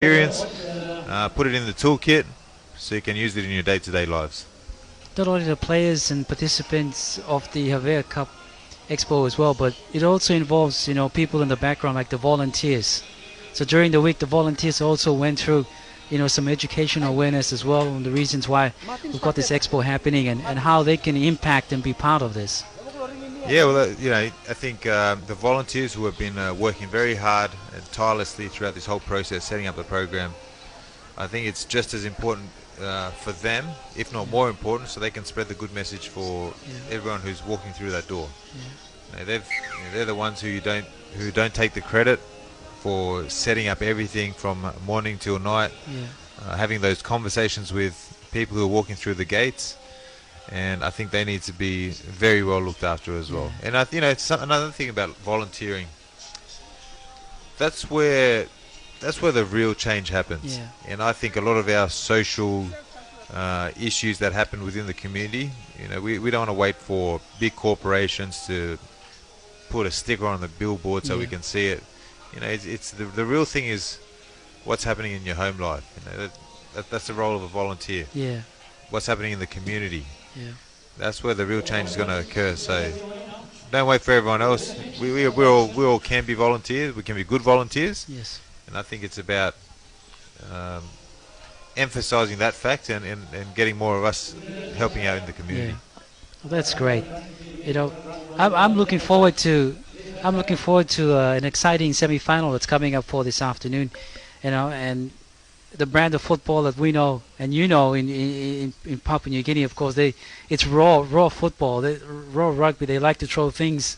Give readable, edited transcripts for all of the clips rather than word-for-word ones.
experience, put it in the toolkit so you can use it in your day-to-day lives. Not only the players and participants of the HEVEA Cup Expo as well, but it also involves, people in the background like the volunteers. So during the week, the volunteers also went through, some educational awareness as well on the reasons why we've got this expo happening and how they can impact and be part of this. Yeah, well, I think the volunteers who have been working very hard and tirelessly throughout this whole process, setting up the program, I think it's just as important for them, if not more important, so they can spread the good message for everyone who's walking through that door. They're the ones who don't take the credit for setting up everything from morning till night, having those conversations with people who are walking through the gates. And I think they need to be very well looked after as well. And it's another thing about volunteering. That's where the real change happens. And I think a lot of our social issues that happen within the community, we don't want to wait for big corporations to put a sticker on the billboard so we can see it. It's the real thing is what's happening in your home life. That's the role of a volunteer. What's happening in the community. That's where the real change is going to occur. So don't wait for everyone else. We all can be volunteers. We can be good volunteers. And I think it's about emphasizing that fact and getting more of us helping out in the community. Well, that's great. I'm looking forward to an exciting semi-final that's coming up for this afternoon. And the brand of football that we know and in Papua New Guinea, of course, it's raw football, raw rugby. They like to throw things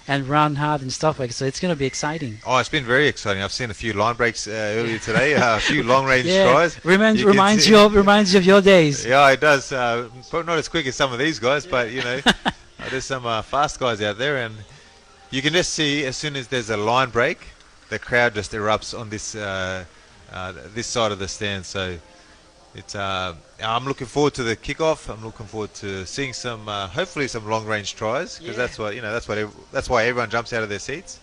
and run hard and stuff like that. So it's going to be exciting. Oh, it's been very exciting. I've seen a few line breaks earlier today, a few long-range tries. Reminds you of your days. Yeah, it does. Probably not as quick as some of these guys, but there's some fast guys out there, and you can just see as soon as there's a line break, the crowd just erupts on this side of the stand. So it's I'm looking forward to the kickoff. I'm looking forward to seeing some hopefully some long-range tries, because that's why everyone jumps out of their seats,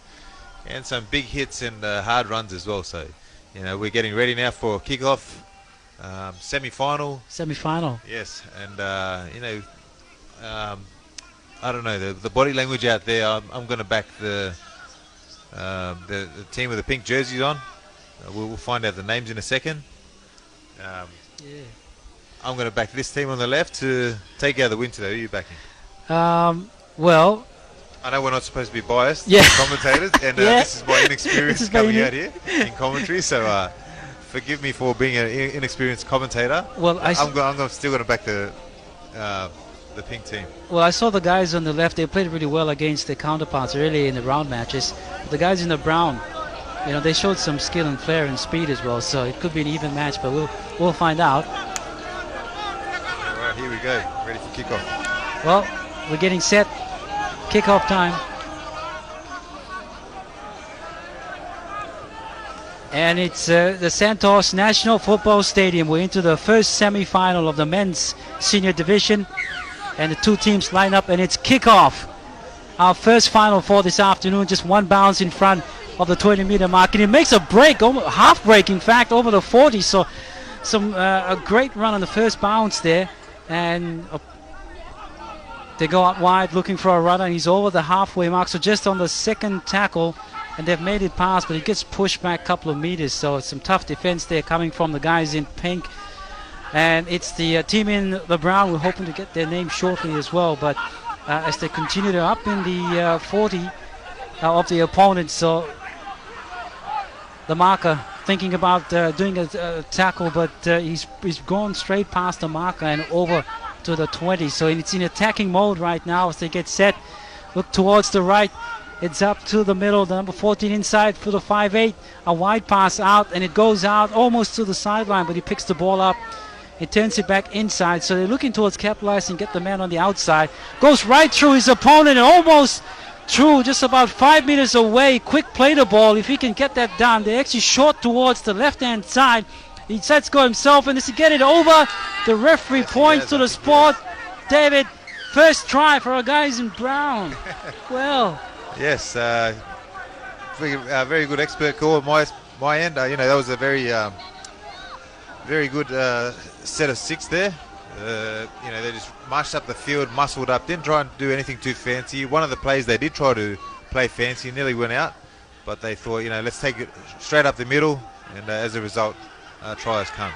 and some big hits and hard runs as well. So we're getting ready now for kickoff, semi-final. Yes, and I don't know, the body language out there. I'm going to back the team with the pink jerseys on. We'll find out the names in a second. I'm going to back this team on the left to take out the win today. Who are you backing? Well, I know we're not supposed to be biased commentators, and this is my inexperience coming out here in commentary. So forgive me for being an inexperienced commentator. Well, I'm still going to back the pink team. Well, I saw the guys on the left. They played really well against their counterparts early in the round matches. The guys in the brown, they showed some skill and flair and speed as well. So it could be an even match, but we'll find out. All right, here we go. Ready for kickoff. Well, we're getting set. Kickoff time. And it's the Santos National Football Stadium. We're into the first semi-final of the men's senior division. And the two teams line up, and it's kickoff. Our first final for this afternoon, just one bounce in front of the 20-meter mark, and it makes a break, half break in fact, over the 40. So a great run on the first bounce there, and they go out wide looking for a runner. He's over the halfway mark, so just on the second tackle, and they've made it past, but he gets pushed back a couple of meters. So some tough defense there coming from the guys in pink. And it's the team in the brown. We're hoping to get their name shortly as well. But as they continue to up in the 40 of the opponent, so the marker thinking about doing a tackle, but he's gone straight past the marker and over to the 20. So it's in attacking mode right now as they get set. Look towards the right. It's up to the middle. The number 14 inside for the 5'8". A wide pass out, and it goes out almost to the sideline, but he picks the ball up. He turns it back inside, so they're looking towards capitalizing, get the man on the outside. Goes right through his opponent, and almost through, just about 5 meters away. Quick play the ball, if he can get that done. They're actually short towards the left-hand side. He sets go himself, and to get it over, the referee points to the spot. David, first try for our guys in brown. Well. Yes, very good expert call. my end, that was a very good set of 6 there. They just marched up the field, muscled up, didn't try and do anything too fancy. One of the plays they did try to play fancy, nearly went out, but they thought, let's take it straight up the middle, and as a result, try has come.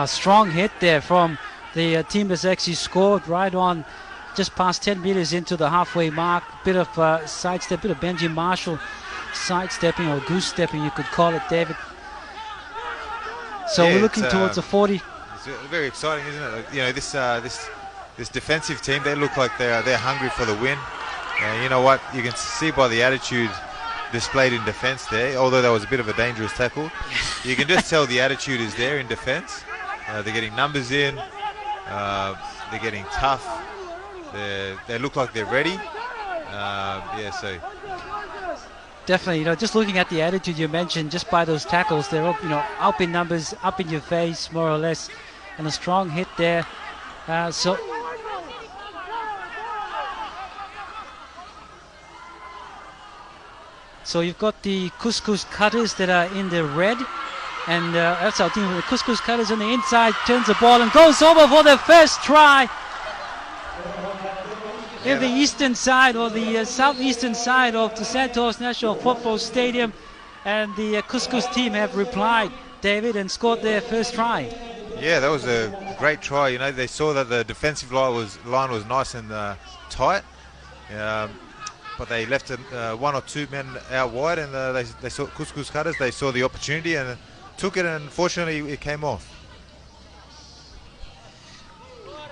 Strong hit there from the team that's actually scored right on just past 10 meters into the halfway mark. Bit of sidestep, bit of Benji Marshall sidestepping or goose stepping, you could call it, David. So we're looking towards a 40. It's very exciting, isn't it? This defensive team, they look like they're hungry for the win. You know what? You can see by the attitude displayed in defense there, although that was a bit of a dangerous tackle. You can just tell the attitude is there in defense. They're getting numbers in. They're getting tough. They look like they're ready. So definitely, just looking at the attitude you mentioned, just by those tackles, they're up in numbers, up in your face, more or less, and a strong hit there. So you've got the Kuskus Cutters that are in the red, and that's our team. The Kuskus Cutters on the inside, turns the ball and goes over for the first try. In the eastern side or the southeastern side of the Santos National Football Stadium, and the Kuskus team have replied, David, and scored their first try. Yeah, that was a great try. They saw that the defensive line was nice and tight, but they left 1 or 2 men out wide, and they saw Kuskus Cutters. They saw the opportunity and took it, and unfortunately it came off.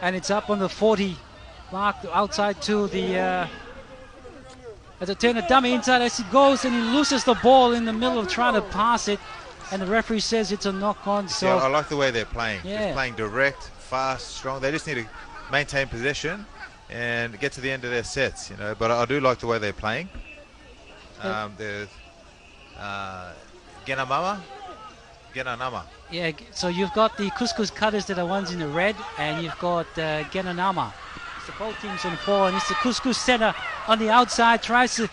And it's up on the 40 mark outside to the as a turn a dummy inside as he goes, and he loses the ball in the middle of trying to pass it, and the referee says it's a knock-on. So yeah, I like the way they're playing. Yeah. Just playing direct, fast, strong. They just need to maintain possession and get to the end of their sets, but I do like the way they're playing. There's Genenama. Yeah, so you've got the Kuskus Cutters that are ones in the red, and you've got Genenama. So both teams on 4, and it's the Kuskus center on the outside, tries to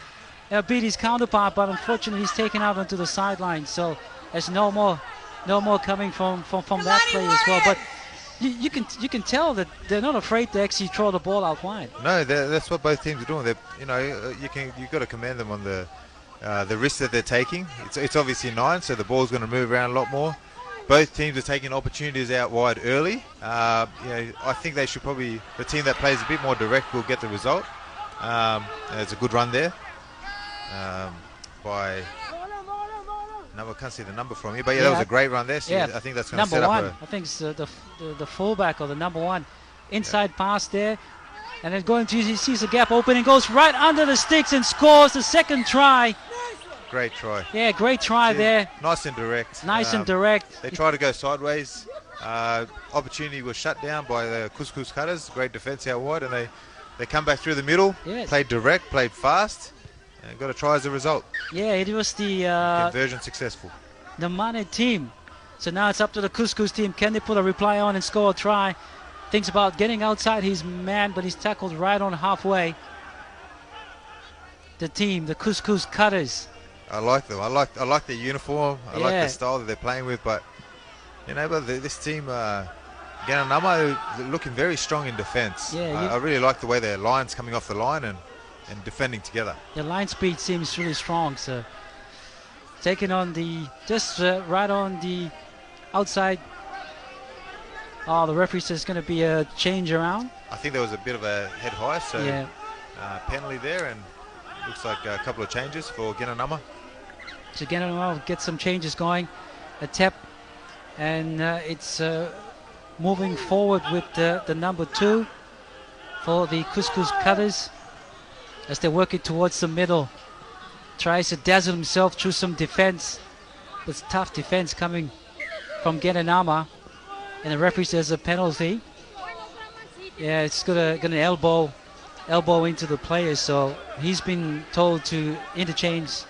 beat his counterpart, but unfortunately he's taken out onto the sideline. So there's no more coming from that play as well. But you can tell that they're not afraid to actually throw the ball out wide. No, that's what both teams are doing. You've got to commend them on the risk that they're taking. It's obviously 9, so the ball's going to move around a lot more. Both teams are taking opportunities out wide early. I think they should probably, the team that plays a bit more direct will get the result. It's a good run there by, I can't see the number from here, but that was a great run there. So I think that's going to set up number 1. I think it's the fullback or the number 1 inside pass there. And then he sees a gap open and goes right under the sticks and scores the second try. Great try. Yeah, great try there. Nice and direct. Nice and direct. They tried to go sideways. Opportunity was shut down by the Kuskus Cutters. Great defense out wide, and they come back through the middle. Yes. Played direct, played fast, and got a try as a result. Yeah, it was the conversion successful. The Mane team. So now it's up to the Kuskus team. Can they put a reply on and score a try? Thinks about getting outside his man, but he's tackled right on halfway. The team, the Kuskus Cutters. I like them. I like their uniform. I like the style that they're playing with. But this team, Genenama, they're looking very strong in defence. Yeah, I really like the way their line's coming off the line and defending together. The line speed seems really strong. So taking on right on the outside. Oh, the referee says it's going to be a change around. I think there was a bit of a head high, so penalty there, and looks like a couple of changes for Genenama. So Genenama will get some changes going. A tap, and it's moving forward with the number 2 for the Kuskus Cutters as they're working towards the middle. Tries to dazzle himself through some defense. It's tough defense coming from Genenama. And the referee says a penalty. Yeah, it's gonna elbow into the players, so he's been told to interchange.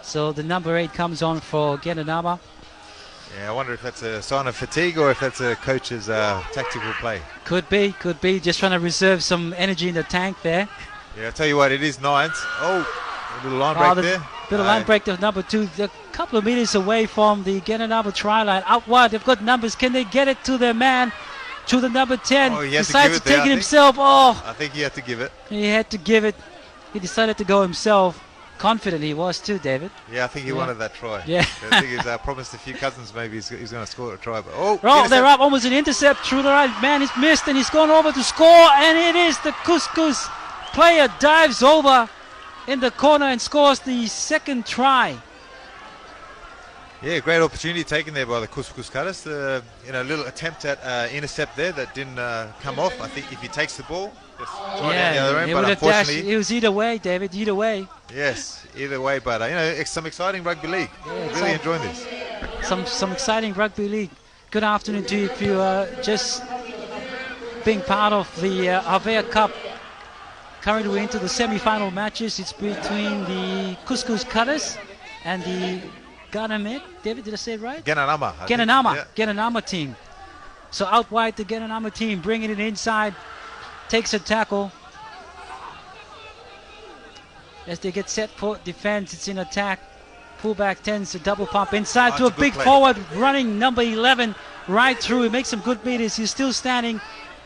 So the number 8 comes on for Genenama. Yeah, I wonder if that's a sign of fatigue or if that's a coach's tactical play. Could be. Just trying to reserve some energy in the tank there. Yeah, I'll tell you what, it is 9. Oh, a little line break there. Bit of line break to number 2. They're a couple of meters away from the Genenama try line. Out wide, they've got numbers. Can they get it to their man? To the number 10. Oh, he had Decides to to give it take there, it himself. Oh, I think he had to give it. he had to give it. He decided to go himself. Confident he was too, David. Yeah, I think he wanted that try. Yeah. I think he's promised a few cousins maybe he's going to score a try. But They're up, almost an intercept through the right. Man, he's missed and he's gone over to score. And it is the Kuskus player dives over in the corner and scores the second try. Yeah, great opportunity taken there by the Kuskus cutters. Little attempt at intercept there that didn't come off. I think if he takes the ball, just try down the other end. But unfortunately, it was either way, David. Either way. Yes, either way. But it's some exciting rugby league. Really enjoying this. Some exciting rugby league. Good afternoon to you if you are just being part of the HEVEA Cup. Currently, we're into the semi-final matches. It's between the Kuskus cutters and the Genenama. David, did I say it right? Genenama. Genenama team. So out wide, the Genenama team bringing it inside, takes a tackle. As they get set for defense, it's in attack. Fullback tends to double pump inside to a big forward, running number 11 right through. He makes some good meters. He's still standing,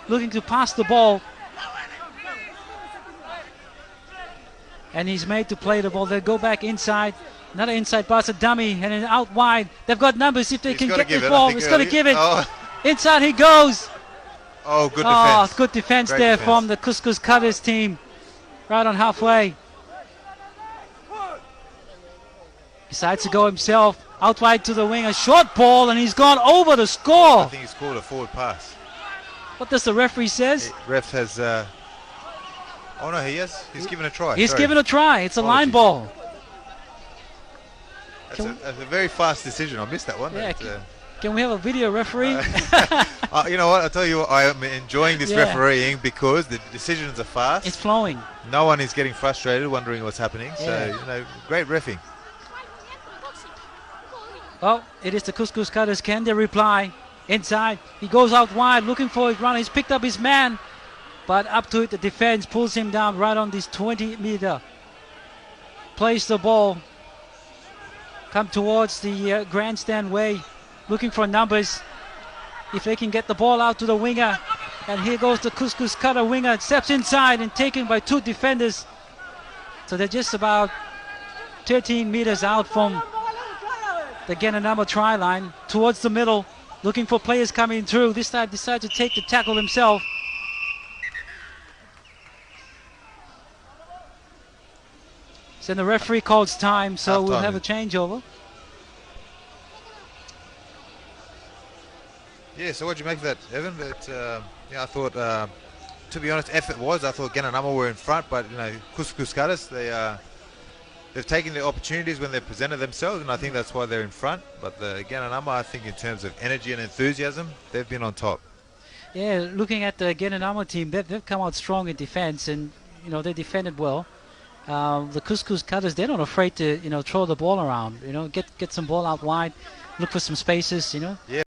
looking to pass the ball. And he's made to play the ball. They go back inside. Another inside pass, a dummy, and then out wide. They've got numbers if they can get the ball. He's got to give it. Oh. Inside he goes. Oh, good defense. Good defense there from the Kuskus Cutters team. Right on halfway. Decides to go himself. Out wide to the wing. A short ball, and he's gone over the score. I think he scored a forward pass. What does the referee says? Ref has... oh, no, he has. He's given a try. He's given a try. It's a line ball. That's a very fast decision. I missed that one. Yeah, can we have a video referee? You know what? I'll tell you what, I am enjoying this refereeing because the decisions are fast. It's flowing. No one is getting frustrated, wondering what's happening. So, great reffing. Well, it is the Kuskus Cutters. Can they reply? Inside. He goes out wide looking for his runner. He's picked up his man. But up to it, the defense pulls him down right on this 20-meter. Plays the ball. Come towards the grandstand way, looking for numbers. If they can get the ball out to the winger. And here goes the Kuskus Cutter winger. Steps inside and taken by 2 defenders. So they're just about 13 meters out from the Genenama try line. Towards the middle, looking for players coming through. This time decides to take the tackle himself. So the referee calls time, so we'll have a changeover. Yeah, so what do you make of that, Evan? But, I thought, to be honest, effort-wise, I thought Genenama were in front, but, Kuskus Cutters, they've taken the opportunities when they've presented themselves, and I think that's why they're in front. But the Genenama, I think in terms of energy and enthusiasm, they've been on top. Yeah, looking at the Genenama team, they've come out strong in defense, and, they defended well. The Kuskus Cutters, they're not afraid to, throw the ball around, get some ball out wide, look for some spaces, Yeah.